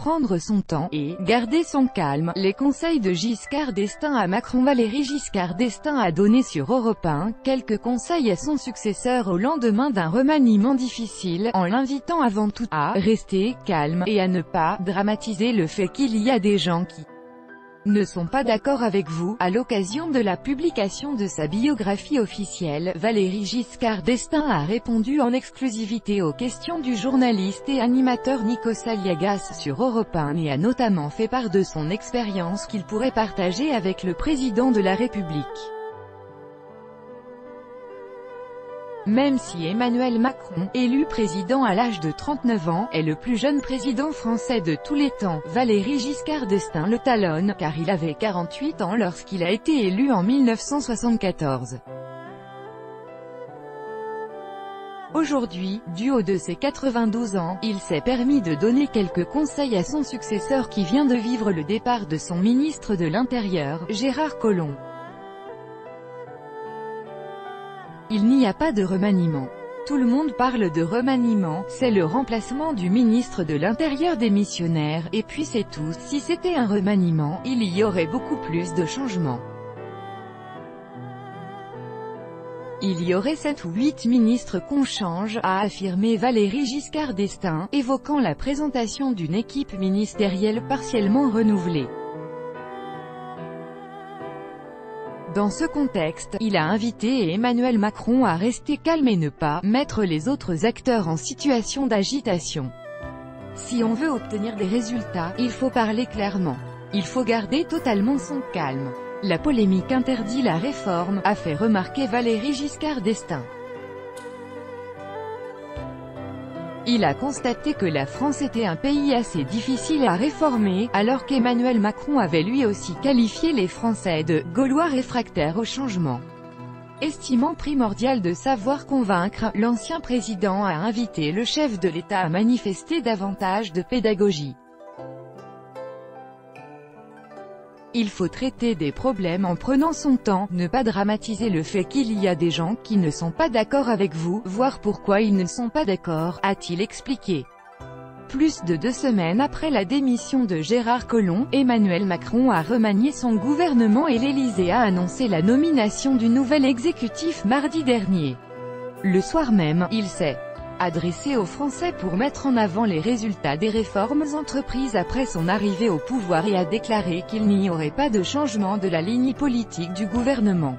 prendre son temps et garder son calme. Les conseils de Giscard d'Estaing à Macron. Valéry Giscard d'Estaing a donné sur Europe 1 quelques conseils à son successeur au lendemain d'un remaniement difficile, en l'invitant avant tout à rester calme et à ne pas dramatiser le fait qu'il y a des gens qui ne sont pas d'accord avec vous. À l'occasion de la publication de sa biographie officielle, Valéry Giscard d'Estaing a répondu en exclusivité aux questions du journaliste et animateur Nikos Aliagas sur Europe 1 et a notamment fait part de son expérience qu'il pourrait partager avec le président de la République. Même si Emmanuel Macron, élu président à l'âge de 39 ans, est le plus jeune président français de tous les temps, Valéry Giscard d'Estaing le talonne, car il avait 48 ans lorsqu'il a été élu en 1974. Aujourd'hui, du haut de ses 92 ans, il s'est permis de donner quelques conseils à son successeur qui vient de vivre le départ de son ministre de l'Intérieur, Gérard Collomb. Il n'y a pas de remaniement. Tout le monde parle de remaniement, c'est le remplacement du ministre de l'Intérieur démissionnaire, et puis c'est tout. Si c'était un remaniement, il y aurait beaucoup plus de changements. Il y aurait 7 ou 8 ministres qu'on change, a affirmé Valéry Giscard d'Estaing, évoquant la présentation d'une équipe ministérielle partiellement renouvelée. Dans ce contexte, il a invité Emmanuel Macron à rester calme et ne pas mettre les autres acteurs en situation d'agitation. Si on veut obtenir des résultats, il faut parler clairement. Il faut garder totalement son calme. La polémique interdit la réforme, a fait remarquer Valéry Giscard d'Estaing. Il a constaté que la France était un pays assez difficile à réformer, alors qu'Emmanuel Macron avait lui aussi qualifié les Français de « Gaulois réfractaires au changement ». Estimant primordial de savoir convaincre, l'ancien président a invité le chef de l'État à manifester davantage de pédagogie. Il faut traiter des problèmes en prenant son temps, ne pas dramatiser le fait qu'il y a des gens qui ne sont pas d'accord avec vous, voir pourquoi ils ne sont pas d'accord, a-t-il expliqué. Plus de 2 semaines après la démission de Gérard Collomb, Emmanuel Macron a remanié son gouvernement et l'Élysée a annoncé la nomination du nouvel exécutif mardi dernier. Le soir même, il s'est adressé aux Français pour mettre en avant les résultats des réformes entreprises après son arrivée au pouvoir et a déclaré qu'il n'y aurait pas de changement de la ligne politique du gouvernement.